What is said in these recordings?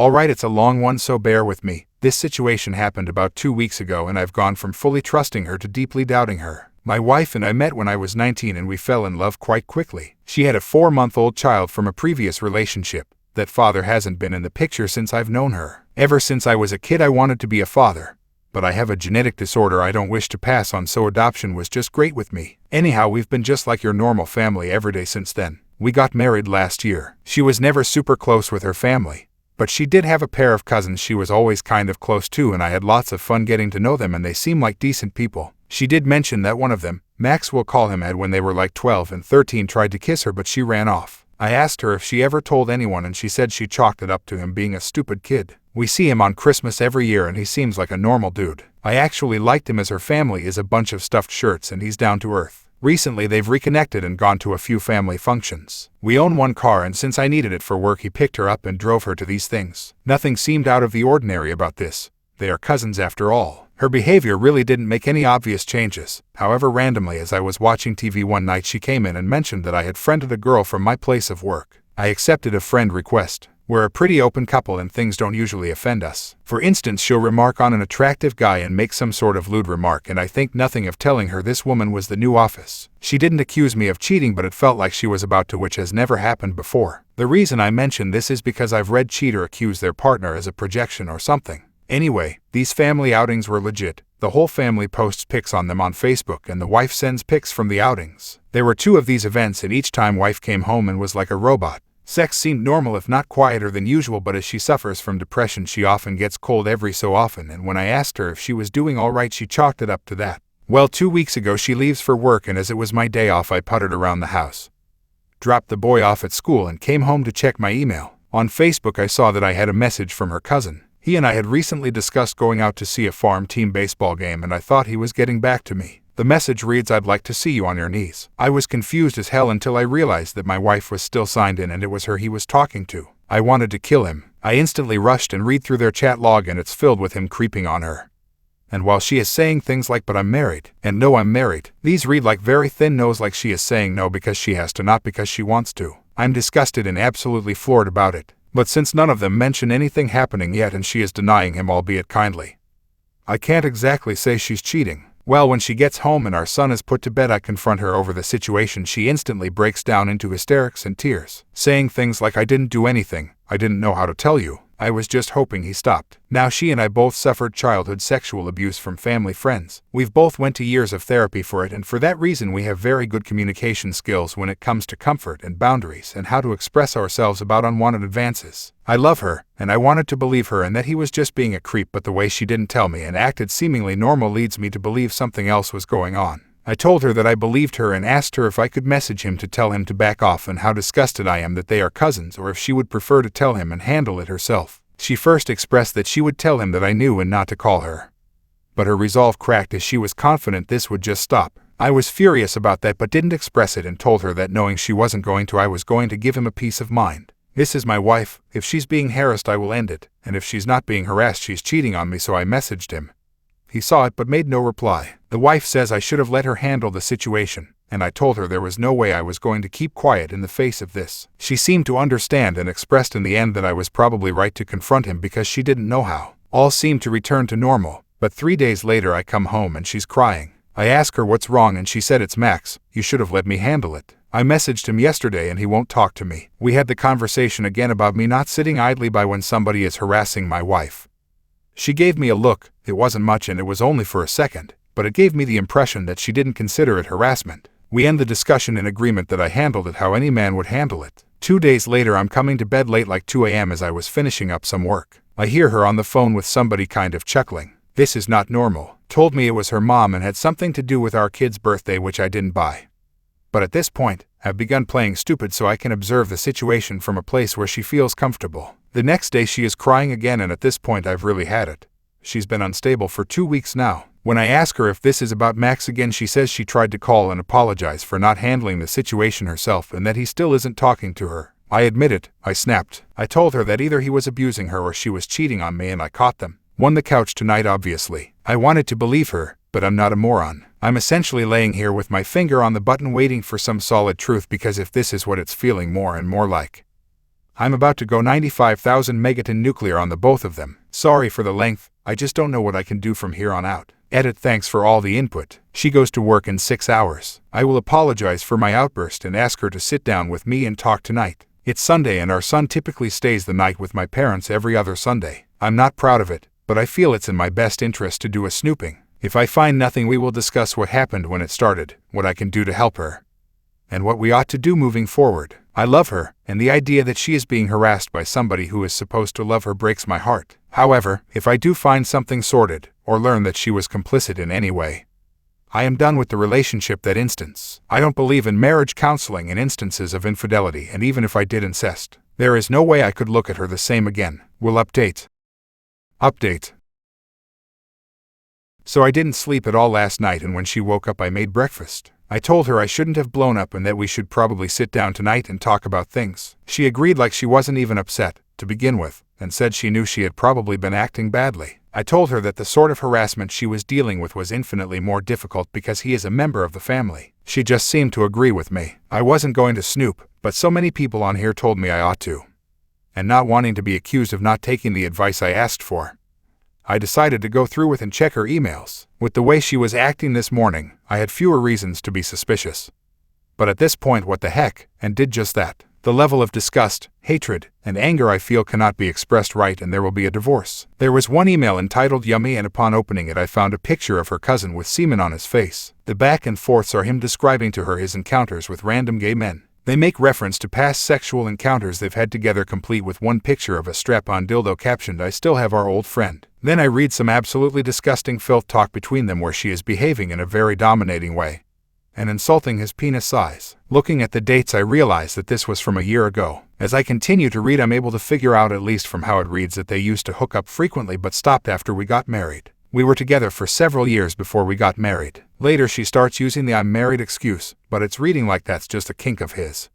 Alright, it's a long one, so bear with me. This situation happened about 2 weeks ago, and I've gone from fully trusting her to deeply doubting her. My wife and I met when I was 19, and we fell in love quite quickly. She had a 4-month-old child from a previous relationship. That father hasn't been in the picture since I've known her. Ever since I was a kid, I wanted to be a father. But I have a genetic disorder I don't wish to pass on, so adoption was just great with me. Anyhow, we've been just like your normal family every day since then. We got married last year. She was never super close with her family, but she did have a pair of cousins she was always kind of close to, and I had lots of fun getting to know them, and they seem like decent people. She did mention that one of them, Max we'll call him, had when they were like 12 and 13 tried to kiss her, but she ran off. I asked her if she ever told anyone, and she said she chalked it up to him being a stupid kid. We see him on Christmas every year, and he seems like a normal dude. I actually liked him, as her family is a bunch of stuffed shirts and he's down to earth. Recently they've reconnected and gone to a few family functions. We own one car, and since I needed it for work, he picked her up and drove her to these things. Nothing seemed out of the ordinary about this. They are cousins after all. Her behavior really didn't make any obvious changes. However, randomly as I was watching TV one night, she came in and mentioned that I had friended a girl from my place of work. I accepted a friend request. We're a pretty open couple and things don't usually offend us. For instance, she'll remark on an attractive guy and make some sort of lewd remark, and I think nothing of telling her this woman was the new Office. She didn't accuse me of cheating, but it felt like she was about to, which has never happened before. The reason I mention this is because I've read cheater accuse their partner as a projection or something. Anyway, these family outings were legit. The whole family posts pics on them on Facebook, and the wife sends pics from the outings. There were 2 of these events, and each time wife came home and was like a robot. Sex seemed normal, if not quieter than usual, but as she suffers from depression, she often gets cold every so often, and when I asked her if she was doing alright, she chalked it up to that. Well, 2 weeks ago she leaves for work, and as it was my day off, I puttered around the house. Dropped the boy off at school and came home to check my email. On Facebook I saw that I had a message from her cousin. He and I had recently discussed going out to see a farm team baseball game, and I thought he was getting back to me. The message reads, "I'd like to see you on your knees." I was confused as hell until I realized that my wife was still signed in and it was her he was talking to. I wanted to kill him. I instantly rushed and read through their chat log, and it's filled with him creeping on her. And while she is saying things like "but I'm married" and "no, I'm married," these read like very thin no's, like she is saying no because she has to, not because she wants to. I'm disgusted and absolutely floored about it. But since none of them mention anything happening yet, and she is denying him, albeit kindly, I can't exactly say she's cheating. Well, when she gets home and our son is put to bed, I confront her over the situation. She instantly breaks down into hysterics and tears, saying things like, "I didn't do anything. I didn't know how to tell you. I was just hoping he stopped." Now, she and I both suffered childhood sexual abuse from family friends. We've both went to years of therapy for it, and for that reason we have very good communication skills when it comes to comfort and boundaries and how to express ourselves about unwanted advances. I love her, and I wanted to believe her and that he was just being a creep, but the way she didn't tell me and acted seemingly normal leads me to believe something else was going on. I told her that I believed her and asked her if I could message him to tell him to back off and how disgusted I am that they are cousins, or if she would prefer to tell him and handle it herself. She first expressed that she would tell him that I knew and not to call her. But her resolve cracked as she was confident this would just stop. I was furious about that, but didn't express it, and told her that knowing she wasn't going to, I was going to give him a peace of mind. This is my wife. If she's being harassed, I will end it. And if she's not being harassed, she's cheating on me, so I messaged him. He saw it but made no reply. The wife says I should have let her handle the situation, and I told her there was no way I was going to keep quiet in the face of this. She seemed to understand and expressed in the end that I was probably right to confront him because she didn't know how. All seemed to return to normal, but 3 days later I come home and she's crying. I ask her what's wrong, and she said, "It's Max. You should have let me handle it. I messaged him yesterday and he won't talk to me." We had the conversation again about me not sitting idly by when somebody is harassing my wife. She gave me a look. It wasn't much and it was only for a second, but it gave me the impression that she didn't consider it harassment. We end the discussion in agreement that I handled it how any man would handle it. 2 days later I'm coming to bed late, like 2 a.m. as I was finishing up some work. I hear her on the phone with somebody kind of chuckling. This is not normal. Told me it was her mom and had something to do with our kid's birthday, which I didn't buy. But at this point, I've begun playing stupid so I can observe the situation from a place where she feels comfortable. The next day she is crying again, and at this point I've really had it. She's been unstable for 2 weeks now. When I ask her if this is about Max again, she says she tried to call and apologize for not handling the situation herself and that he still isn't talking to her. I admit it, I snapped. I told her that either he was abusing her or she was cheating on me, and I caught them. Won the couch tonight, obviously. I wanted to believe her, but I'm not a moron. I'm essentially laying here with my finger on the button waiting for some solid truth, because if this is what it's feeling more and more like, I'm about to go 95,000 megaton nuclear on the both of them. Sorry for the length, I just don't know what I can do from here on out. Edit. Thanks for all the input. She goes to work in 6 hours. I will apologize for my outburst and ask her to sit down with me and talk tonight. It's Sunday and our son typically stays the night with my parents every other Sunday. I'm not proud of it, but I feel it's in my best interest to do a snooping. If I find nothing, we will discuss what happened when it started, what I can do to help her, and what we ought to do moving forward. I love her, and the idea that she is being harassed by somebody who is supposed to love her breaks my heart. However, if I do find something sordid, or learn that she was complicit in any way, I am done with the relationship that instance. I don't believe in marriage counseling in instances of infidelity, and even if I did incest, there is no way I could look at her the same again. Will update. Update. So I didn't sleep at all last night, and when she woke up I made breakfast. I told her I shouldn't have blown up and that we should probably sit down tonight and talk about things. She agreed like she wasn't even upset, to begin with, and said she knew she had probably been acting badly. I told her that the sort of harassment she was dealing with was infinitely more difficult because he is a member of the family. She just seemed to agree with me. I wasn't going to snoop, but so many people on here told me I ought to. And not wanting to be accused of not taking the advice I asked for, I decided to go through with and check her emails. With the way she was acting this morning, I had fewer reasons to be suspicious. But at this point, what the heck, and did just that. The level of disgust, hatred, and anger I feel cannot be expressed right, and there will be a divorce. There was one email entitled Yummy, and upon opening it I found a picture of her cousin with semen on his face. The back and forths are him describing to her his encounters with random gay men. They make reference to past sexual encounters they've had together, complete with one picture of a strap-on dildo captioned, "I still have our old friend." Then I read some absolutely disgusting filth talk between them where she is behaving in a very dominating way and insulting his penis size. Looking at the dates, I realize that this was from a year ago. As I continue to read, I'm able to figure out, at least from how it reads, that they used to hook up frequently but stopped after we got married. We were together for several years before we got married. Later she starts using the "I'm married" excuse, but it's reading like that's just a kink of his.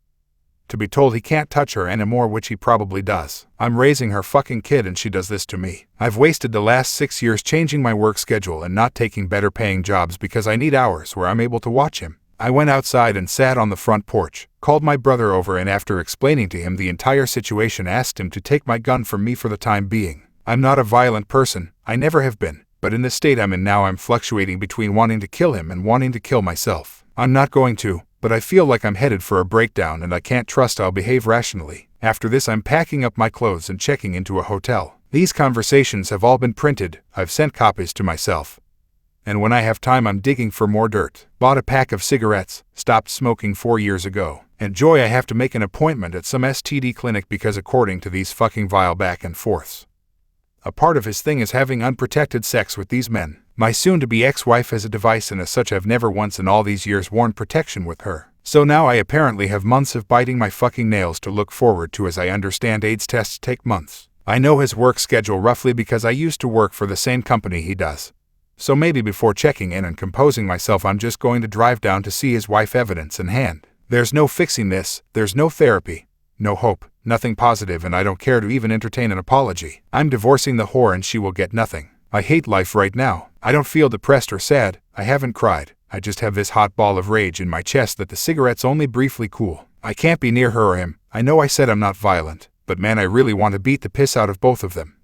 To be told he can't touch her anymore, which he probably does. I'm raising her fucking kid and she does this to me. I've wasted the last 6 years changing my work schedule and not taking better paying jobs because I need hours where I'm able to watch him. I went outside and sat on the front porch, called my brother over, and after explaining to him the entire situation, asked him to take my gun from me for the time being. I'm not a violent person, I never have been. But in the state I'm in now, I'm fluctuating between wanting to kill him and wanting to kill myself. I'm not going to, but I feel like I'm headed for a breakdown and I can't trust I'll behave rationally. After this, I'm packing up my clothes and checking into a hotel. These conversations have all been printed, I've sent copies to myself. And when I have time, I'm digging for more dirt. Bought a pack of cigarettes, stopped smoking 4 years ago. And joy, I have to make an appointment at some STD clinic because according to these fucking vile back and forths, a part of his thing is having unprotected sex with these men. My soon-to-be ex-wife has a device, and as such I've never once in all these years worn protection with her. So now I apparently have months of biting my fucking nails to look forward to, as I understand AIDS tests take months. I know his work schedule roughly because I used to work for the same company he does. So maybe before checking in and composing myself, I'm just going to drive down to see his wife, evidence in hand. There's no fixing this, there's no therapy, no hope, nothing positive, and I don't care to even entertain an apology. I'm divorcing the whore and she will get nothing. I hate life right now. I don't feel depressed or sad, I haven't cried. I just have this hot ball of rage in my chest that the cigarettes only briefly cool. I can't be near her or him. I know I said I'm not violent, but man, I really want to beat the piss out of both of them.